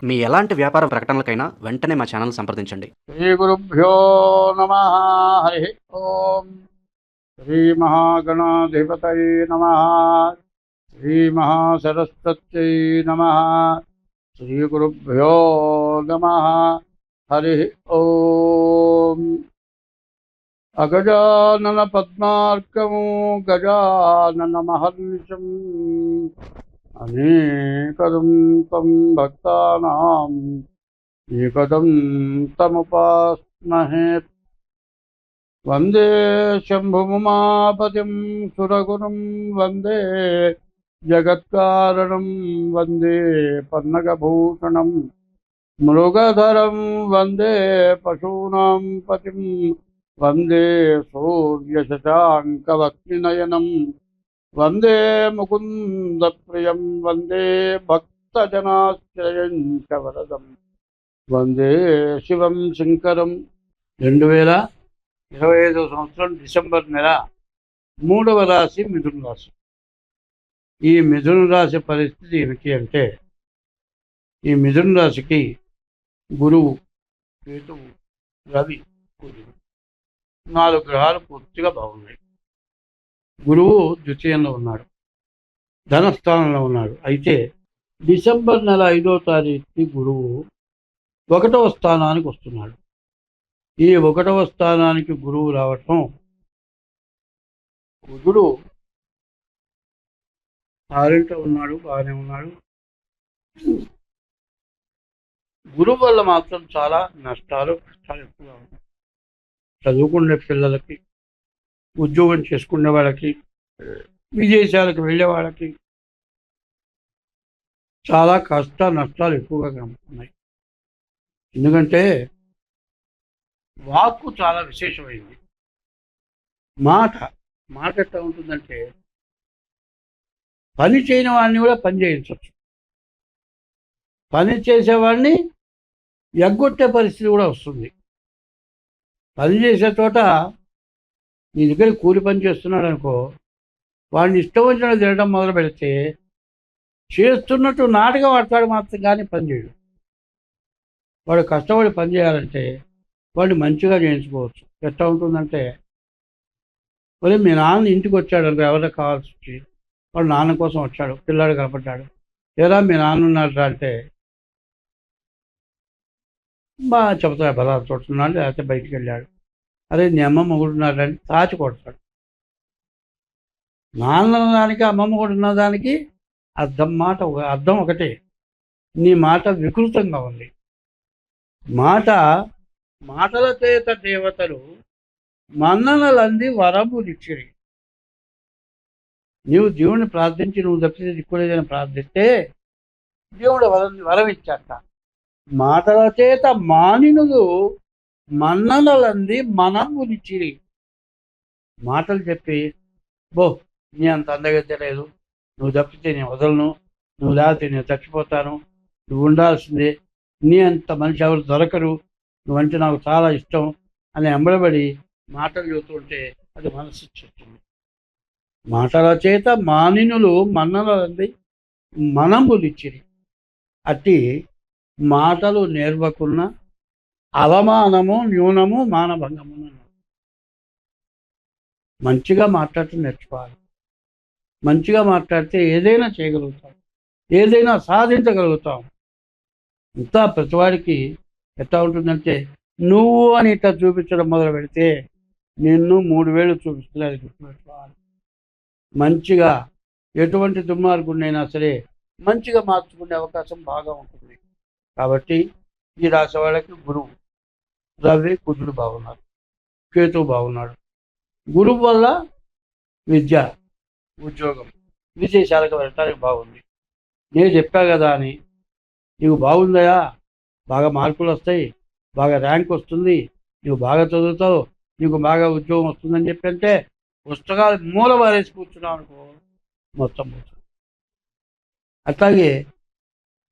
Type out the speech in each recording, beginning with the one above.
మీ ఎలాంటి వ్యాపార ప్రకటనలకైనా వెంటనే మా ఛానల్ సంప్రదించండి. శ్రీ గురుభ్యో నమ. హరి ఓం. శ్రీ మహాగణాధిపతయే నమ. శ్రీ మహాసరస్వత్యై నమ. శ్రీ గురుభ్యో నమ. హరి ఓం. అగజానన పద్మార్కము గజానన మహర్నిశం అనేకదం తం భక్తానాం ఏకదం తముపాస్మహే. వందే శంభుముమాపతిం సురగురుం వందే జగత్కారణం వందే పన్నగభూషణం మృగధరం వందే పశూనాం పతిం వందే సూర్యశశాంకవక్నినయనం వందే ముకుందప్రియం వందే భక్తజనాశ్రయం చ వరదం వందే శివం శంకరం. 2025 సంవత్సరం డిసెంబర్ నెల 3వ రాశి మిథున రాశి. ఈ మిథున రాశి పరిస్థితి ఏమిటి అంటే, ఈ మిథున రాశికి గురువు, కేతువు, రవి, కుజుడు 4 గ్రహాలు పూర్తిగా బాగున్నాయి. గురువు ద్వితీయంలో ఉన్నాడు, ధనస్థానంలో ఉన్నాడు. అయితే డిసెంబర్ నెల 5వ తారీఖుకి గురువు 1వ స్థానానికి వస్తున్నాడు. ఈ 1వ స్థానానికి గురువు రావటం, కుజుడు ఆరింట ఉన్నాడు, బాగానే ఉన్నాడు. గురువు వల్ల మాత్రం చాలా నష్టాలు, కష్టాలు ఎక్కువగా ఉన్నాయి. చదువుకునే పిల్లలకి, ఉద్యోగం చేసుకునే వాళ్ళకి, విదేశాలకు వెళ్ళే వాళ్ళకి చాలా కష్ట నష్టాలు ఎక్కువగా కనబడుతున్నాయి. ఎందుకంటే వాక్కు చాలా విశేషమైంది. మాట ఎట్లా ఉంటుందంటే, పని చేయని వాడిని కూడా పని చేయించవచ్చు, పని చేసేవాడిని ఎగ్గొట్టే పరిస్థితి కూడా వస్తుంది. పని చేసే చోట నీ దగ్గర కూలి పని చేస్తున్నాడు అనుకో, వాడిని ఇష్టం వచ్చిన తినడం మొదలు పెడితే చేస్తున్నట్టు నాటకం ఆడతాడు మాత్రం కానీ పని చేయడు. వాడు కష్టపడి పని చేయాలంటే వాడిని మంచిగా చేయించుకోవచ్చు. ఎట్లా ఉంటుందంటే, మరి మీ నాన్న ఇంటికి వచ్చాడు అనుకో, ఎవరికి కావాల్సి వచ్చి, వాడు నాన్న కోసం వచ్చాడు, పిల్లాడు కనపడ్డాడు, ఏరా మీ నాన్న ఉన్నాడు అంటే బాగా చెబుతాడు, బలాలు చూస్తున్నాడు, లేకపోతే బయటికి వెళ్ళాడు, అరే నీ అమ్మమ్మ కూడా ఉన్నాడని తాచి కొడతాడు. నాన్న దానికి అమ్మమ్మ కూడా ఉన్నదానికి అర్థం ఒకటే. నీ మాట వికృతంగా ఉంది. మాటల చేత దేవతలు మన్ననలంది వరములిచ్చిరి. నీవు దేవుణ్ణి ప్రార్థించి, నువ్వు తప్పితే దిక్కులేదని ప్రార్థిస్తే దేవుడు వరం ఇచ్చాట. మాటల చేత మానినులు మన్ననలంది మనములిచ్చిరి. మాటలు చెప్పి, బో నీ అంత అందగతే లేదు, నువ్వు తప్పితే నేను వదలను, నువ్వు లేకపోతే నేను చచ్చిపోతాను, నువ్వు ఉండాల్సిందే, నీ అంత మనిషి ఎవరు దొరకరు, నువ్వంటే నాకు చాలా ఇష్టం అని ఎంబడబడి మాటలు చెబుతుంటే అది మనసు చెప్తుంది. మాటల చేత మానినులు మన్ననలంది మనములిచ్చిరి. అట్టి మాటలు నేర్వకున్న అవమానము న్యూనము మానభంగము. మంచిగా మాట్లాడటం నేర్చుకోవాలి. మంచిగా మాట్లాడితే ఏదైనా చేయగలుగుతాం, ఏదైనా సాధించగలుగుతాం. ఇంత ప్రతివాడికి ఎట్లా ఉంటుందంటే, నువ్వు అని ఇట్లా చూపించడం మొదలు పెడితే నిన్ను 3 వేలు చూపిస్తుంది. అది గుర్తుపెట్టుకోవాలి. మంచిగా ఎటువంటి దుర్మార్గుడినైనా సరే మంచిగా మార్చుకునే అవకాశం బాగా ఉంటుంది. కాబట్టి ఈ రాశి వాళ్ళకి గురువు, రవి, కుజుడు బాగున్నారు, కేతువు బాగున్నాడు. గురువు వల్ల విద్య, ఉద్యోగం, విదేశాలకు వెళ్ళటానికి బాగుంది. నేను చెప్పా కదా అని నీకు బాగుందయా, బాగా మార్కులు వస్తాయి, బాగా ర్యాంక్ వస్తుంది, నువ్వు బాగా చదువుతావు, నీకు బాగా ఉద్యోగం వస్తుందని చెప్పంటే పుస్తకాలు మూల వారేసి కూర్చున్నావు అనుకో, మొత్తం పోతుంది. అట్లాగే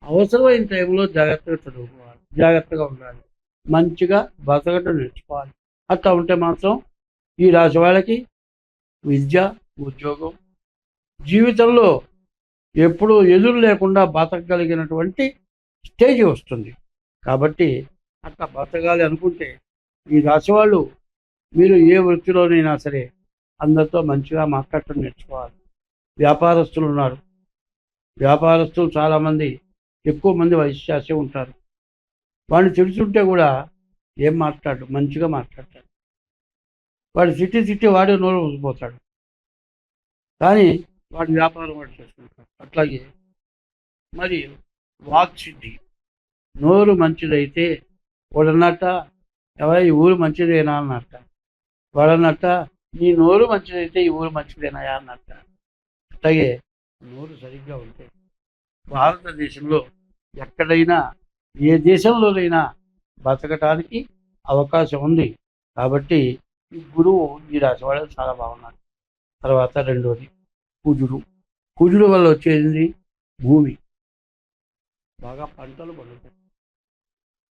అవసరమైన టైంలో జాగ్రత్తగా చదువుకోవాలి, జాగ్రత్తగా ఉండాలి, మంచిగా బతకటం నేర్చుకోవాలి. అట్లా ఉంటే మాత్రం ఈ రాశి వాళ్ళకి విద్య, ఉద్యోగం, జీవితంలో ఎప్పుడూ ఎదురు లేకుండా బతకగలిగినటువంటి స్టేజ్ వస్తుంది. కాబట్టి అట్లా బతకాలి అనుకుంటే ఈ రాశి వాళ్ళు మీరు ఏ వృత్తిలోనైనా సరే అందరితో మంచిగా మాట్లాడటం నేర్చుకోవాలి. వ్యాపారస్తులు ఉన్నారు. వ్యాపారస్తులు చాలామంది ఎక్కువ మంది వైశ్యాసే ఉంటారు. వాడిని తెలుసుంటే కూడా ఏం మాట్లాడు, మంచిగా మాట్లాడతాడు. వాడు సిట్టి వాడే నోరు ఊసిపోతాడు. కానీ వాడి వ్యాపారం వాడు చేసుకుంటాడు. అట్లాగే మరి వాక్సిద్ధి, నోరు మంచిదైతే వాడన్నట్ట ఎవరో ఈ ఊరు మంచిదేనా అన్నట్ట, వాడన్నట్ట నీ నోరు మంచిదైతే ఈ ఊరు మంచిదేనా అన్నట్ట. అట్లాగే నోరు సరిగ్గా ఉంటే భారతదేశంలో ఎక్కడైనా ఏ దేశంలోనైనా బతకటానికి అవకాశం ఉంది. కాబట్టి ఈ గురువు ఈ రాశి వాళ్ళు చాలా బాగున్నారు. తర్వాత రెండోది కుజుడు. కుజుడు వల్ల వచ్చేది భూమి, బాగా పంటలు పండుతాయి.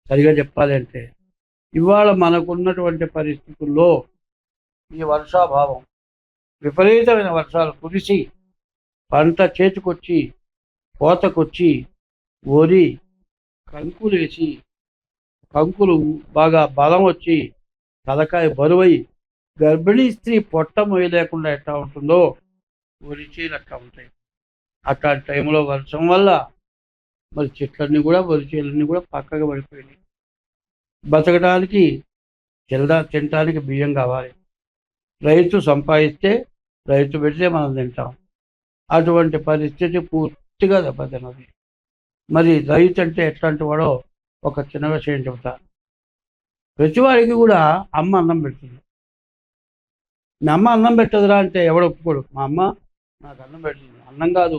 సరిగా చెప్పాలి అంటే ఇవాళ మనకున్నటువంటి పరిస్థితుల్లో ఈ వర్షాభావం, విపరీతమైన వర్షాలు కురిసి పంట చేతికొచ్చి కోతకొచ్చి వరి కంకులు వేసి కంకులు బాగా బలం వచ్చి తలకాయ బరువై గర్భిణీ స్త్రీ పొట్ట మొయ్యలేకుండా ఎట్లా ఉంటుందో వరి చేలు అట్లా ఉంటాయి. అట్లాంటి టైంలో వర్షం వల్ల మరి చెట్లన్నీ కూడా వరి చేలన్నీ కూడా పక్కగా పడిపోయినాయి. బతకడానికి తినడానికి బియ్యం కావాలి. రైతు సంపాదిస్తే రైతు పెడితే మనం తింటాం. అటువంటి పరిస్థితి పూర్తిగా దెబ్బతిన్నది. మరి రైతు అంటే ఎట్లాంటి వాడో ఒక చిన్న విషయం చెబుతా. ప్రతివాడికి కూడా అమ్మ అన్నం పెడుతుంది. మీ అమ్మ అన్నం పెట్టదురా అంటే ఎవడు ఒప్పుకోడు. మా అమ్మ నాకు అన్నం పెడుతుంది. అన్నం కాదు,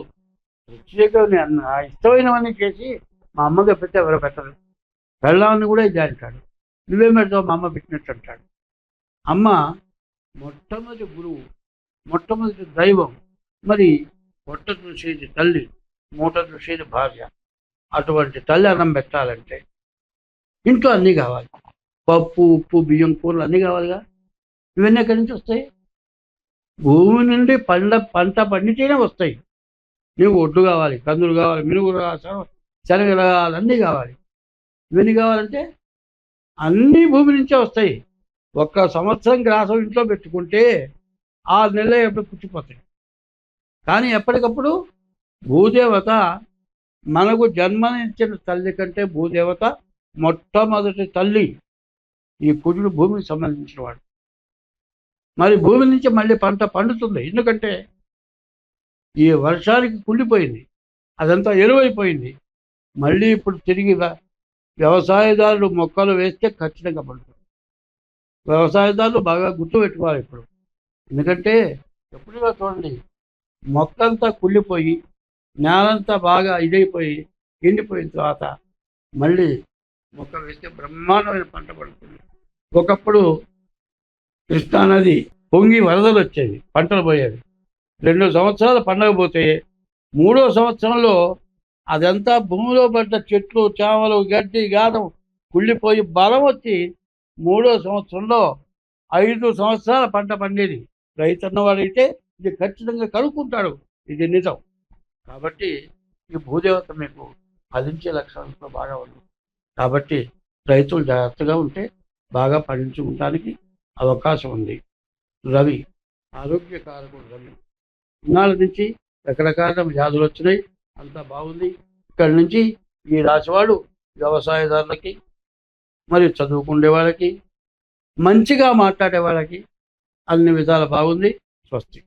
ప్రత్యేకమైన అన్న ఇష్టమైనవన్నీ చేసి మా అమ్మగా పెడితే ఎవరో పెట్టరు. పెళ్ళాన్ని కూడా ఇది అంటాడు, నువ్వేం పెడతావు మా అమ్మ పెట్టినట్టు అంటాడు. అమ్మ మొట్టమొదటి గురువు, మొట్టమొదటి దైవం. మరి పొట్ట చూసేది తల్లి, మూట చూసేది భార్య. అటువంటి తల్లి అన్నం పెట్టాలంటే ఇంట్లో అన్నీ కావాలి. పప్పు, ఉప్పు, బియ్యం, కూరలు అన్నీ కావాలిగా. ఇవన్నీ ఎక్కడి నుంచి వస్తాయి? భూమి నుండి పంట పండితేనే వస్తాయి. నీకు ఒడ్డు కావాలి, కందులు కావాలి, మినుగులు కావాలి, శనగలు కావాలి, అన్నీ కావాలి. ఇవన్నీ కావాలంటే అన్నీ భూమి నుంచే వస్తాయి. ఒక్క సంవత్సరం గ్రాసం ఇంట్లో పెట్టుకుంటే 6 నెలలు ఎప్పుడు పుచ్చిపోతాయి. కానీ ఎప్పటికప్పుడు భూదేవత మనకు జన్మనిచ్చిన తల్లి కంటే భూదేవత మొట్టమొదటి తల్లి. ఈ కుజుడు భూమికి సంబంధించిన వాడు. మరి భూమి నుంచి మళ్ళీ పంట పండుతుంది. ఎందుకంటే ఈ వర్షానికి కుళ్ళిపోయింది, అదంతా ఎరువైపోయింది. మళ్ళీ ఇప్పుడు తిరిగి వ్యవసాయదారులు మొక్కలు వేస్తే ఖచ్చితంగా పండుతుంది. వ్యవసాయదారులు బాగా గుర్తుపెట్టుకోవాలి ఇప్పుడు. ఎందుకంటే ఎప్పుడుగా చూడండి, మొక్కంతా కుళ్ళిపోయి నేలంతా బాగా ఇదైపోయి ఎండిపోయిన తర్వాత మళ్ళీ మొక్కలు వేస్తే బ్రహ్మాండమైన పంట పడుతుంది. ఒకప్పుడు కృష్ణానది పొంగి వరదలు వచ్చేవి, పంటలు పోయేవి. 2 సంవత్సరాలు పండగ పోతే 3వ సంవత్సరంలో అదంతా భూమిలో పడ్డ చెట్లు, చేమలు, గడ్డి, గాదం కుళ్ళిపోయి బలం వచ్చి 3వ సంవత్సరంలో 5 సంవత్సరాల పంట పండేది. రైతు అన్నవాడైతే ఇది ఖచ్చితంగా కనుక్కుంటాడు, ఇది నిజం. కాబట్టి ఈ భూదేవత మీకు ఫలించే లక్షణంతో బాగా ఉంది. కాబట్టి రైతులు జాగ్రత్తగా ఉంటే బాగా పండించుకోవడానికి అవకాశం ఉంది. రవి ఆరోగ్యకారకుడు. రవి ఇన్నాళ్ళ నుంచి రకరకాల వ్యాధులు వచ్చినాయి, అంతా బాగుంది. ఇక్కడి నుంచి ఈ రాశివాడు వ్యవసాయదారులకి, మరి చదువుకునే వాళ్ళకి, మంచిగా మాట్లాడే వాళ్ళకి అన్ని విధాలు బాగుంది. స్వస్తి.